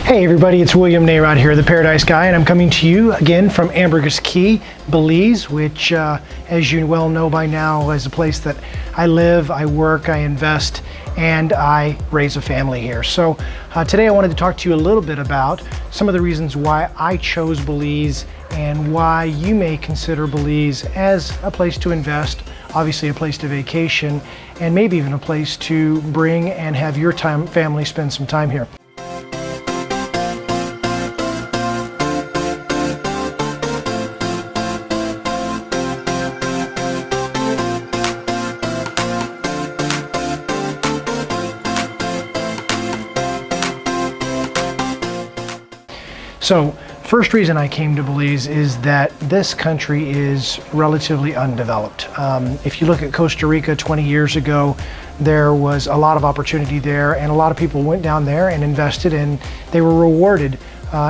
Hey everybody, it's William Nayrod here, the Paradise Guy, and I'm coming to you again from Ambergris Caye, Belize, which as you well know by now is a place that I live, I work, I invest, and I raise a family here. So today I wanted to talk to you a little bit about some of the reasons why I chose Belize and why you may consider Belize as a place to invest, obviously a place to vacation, and maybe even a place to bring and have your family spend some time here. So, first reason I came to Belize is that this country is relatively undeveloped. If you look at Costa Rica 20 years ago, there was a lot of opportunity there, and a lot of people went down there and invested, and they were rewarded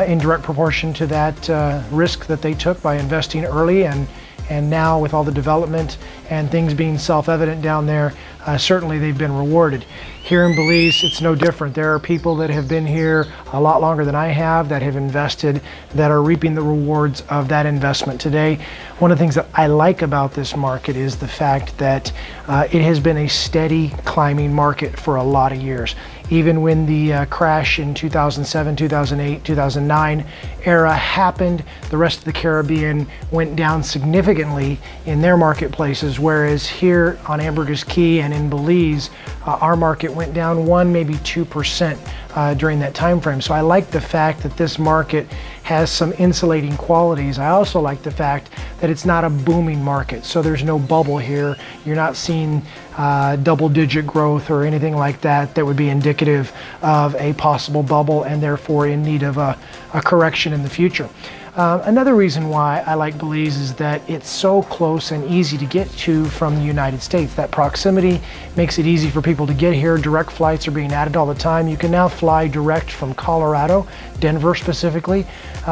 in direct proportion to that risk that they took by investing early. And now with all the development and things being self-evident down there, certainly they've been rewarded. Here in Belize, it's no different. There are people that have been here a lot longer than I have, that have invested, that are reaping the rewards of that investment today. One of the things that I like about this market is the fact that it has been a steady climbing market for a lot of years. Even when the crash in 2007, 2008, 2009 era happened, the rest of the Caribbean went down significantly in their marketplaces, whereas here on Ambergris Caye and in Belize, our market went down 1, maybe 2% during that time frame. So I like the fact that this market has some insulating qualities. I also like the fact that it's not a booming market, so there's no bubble here. You're not seeing double-digit growth or anything like that that would be indicative of a possible bubble and therefore in need of a correction in the future. Another reason why I like Belize is that it's so close and easy to get to from the United States. That proximity makes it easy for people to get here. Direct flights are being added all the time. You can now fly direct from Colorado, Denver specifically.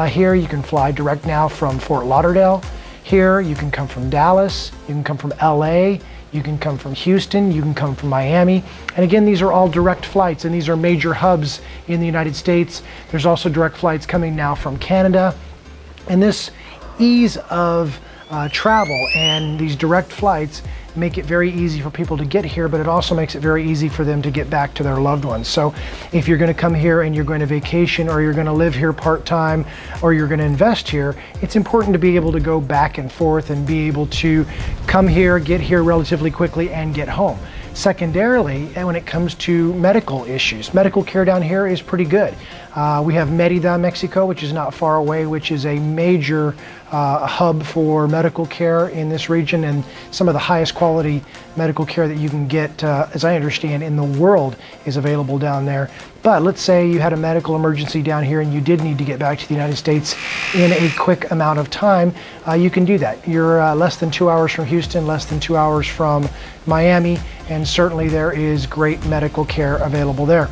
Here you can fly direct now from Fort Lauderdale. Here you can come from Dallas, you can come from LA, you can come from Houston, you can come from Miami. And again, these are all direct flights, and these are major hubs in the United States. There's also direct flights coming now from Canada. And this ease of travel and these direct flights make it very easy for people to get here, but it also makes it very easy for them to get back to their loved ones. So if you're going to come here and you're going to vacation, or you're going to live here part-time, or you're going to invest here, it's important to be able to go back and forth and be able to come here, get here relatively quickly, and get home. Secondarily, when it comes to medical issues, medical care down here is pretty good. We have Merida, Mexico, which is not far away, which is a major hub for medical care in this region, and some of the highest quality medical care that you can get, as I understand, in the world is available down there. But let's say you had a medical emergency down here and you did need to get back to the United States in a quick amount of time, you can do that. You're less than 2 hours from Houston, less than 2 hours from Miami, and certainly there is great medical care available there.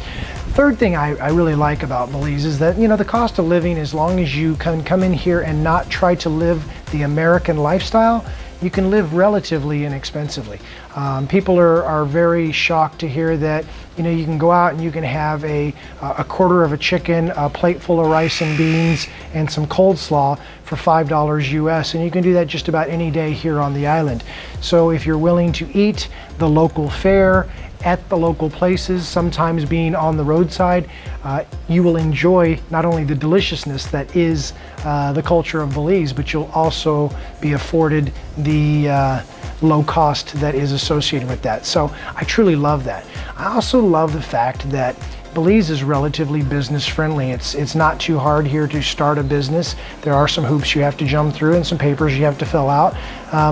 Third thing I really like about Belize is that, you know, the cost of living, as long as you can come in here and not try to live the American lifestyle, you can live relatively inexpensively. People are very shocked to hear that, you know, you can go out and you can have a quarter of a chicken, a plate full of rice and beans, and some coleslaw for $5 US, and you can do that just about any day here on the island. So if you're willing to eat the local fare at the local places, sometimes being on the roadside, you will enjoy not only the deliciousness that is the culture of Belize, but you'll also be afforded the low cost that is associated with that. So I truly love that. I also love the fact that Belize is relatively business friendly. It's not too hard here to start a business. There are some hoops you have to jump through and some papers you have to fill out,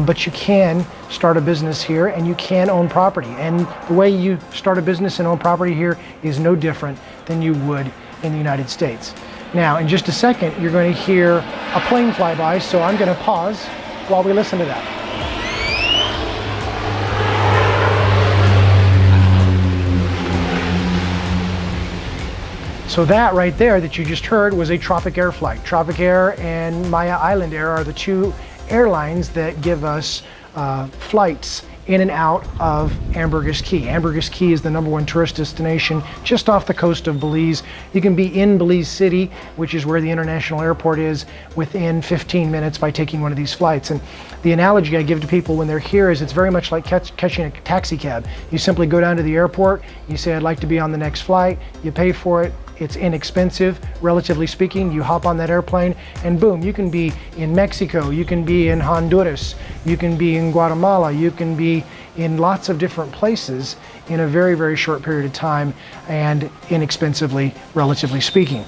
but you can start a business here and you can own property. And the way you start a business and own property here is no different than you would in the United States. Now, in just a second, you're going to hear a plane fly by, so I'm going to pause while we listen to that. So that right there that you just heard was a Tropic Air flight. Tropic Air and Maya Island Air are the two airlines that give us flights in and out of Ambergris Caye. Ambergris Caye is the #1 tourist destination just off the coast of Belize. You can be in Belize City, which is where the international airport is, within 15 minutes by taking one of these flights. And the analogy I give to people when they're here is it's very much like catching a taxi cab. You simply go down to the airport, you say, I'd like to be on the next flight, you pay for it, it's inexpensive, relatively speaking. You hop on that airplane and boom, you can be in Mexico, you can be in Honduras, you can be in Guatemala, you can be in lots of different places in a very, very short period of time and inexpensively, relatively speaking.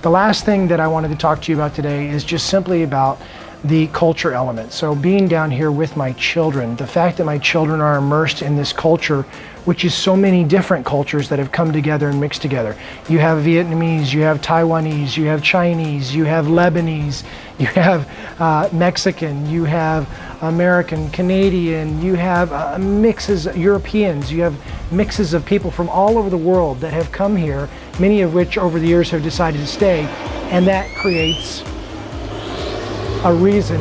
The last thing that I wanted to talk to you about today is just simply about the culture element. So being down here with my children, the fact that my children are immersed in this culture, which is so many different cultures that have come together and mixed together. You have Vietnamese, you have Taiwanese, you have Chinese, you have Lebanese, you have Mexican, you have American, Canadian, you have mixes, Europeans, you have mixes of people from all over the world that have come here, many of which over the years have decided to stay, and that creates a reason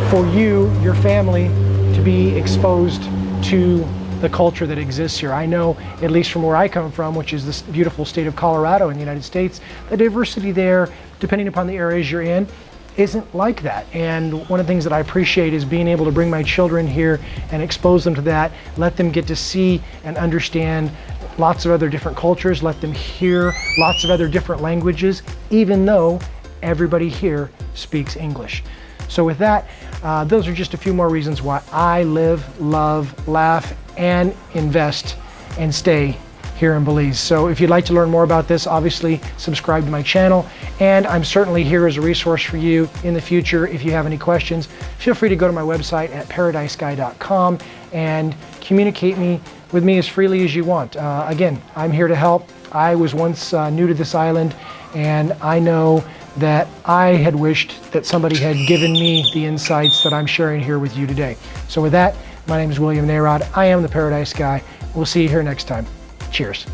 for you, your family, to be exposed to the culture that exists here. I know, at least from where I come from, which is this beautiful state of Colorado in the United States, the diversity there, depending upon the areas you're in, isn't like that. And one of the things that I appreciate is being able to bring my children here and expose them to that, let them get to see and understand lots of other different cultures, let them hear lots of other different languages, even though everybody here speaks English. So with that, those are just a few more reasons why I live, love, laugh, and invest and stay here in Belize. So if you'd like to learn more about this, obviously subscribe to my channel, and I'm certainly here as a resource for you in the future. If you have any questions, feel free to go to my website at paradiseguy.com and communicate with me as freely as you want. Again, I'm here to help. I was once new to this island, and I know that I had wished that somebody had given me the insights that I'm sharing here with you today. So with that, my name is William Narod. I am the Paradise Guy. We'll see you here next time. Cheers.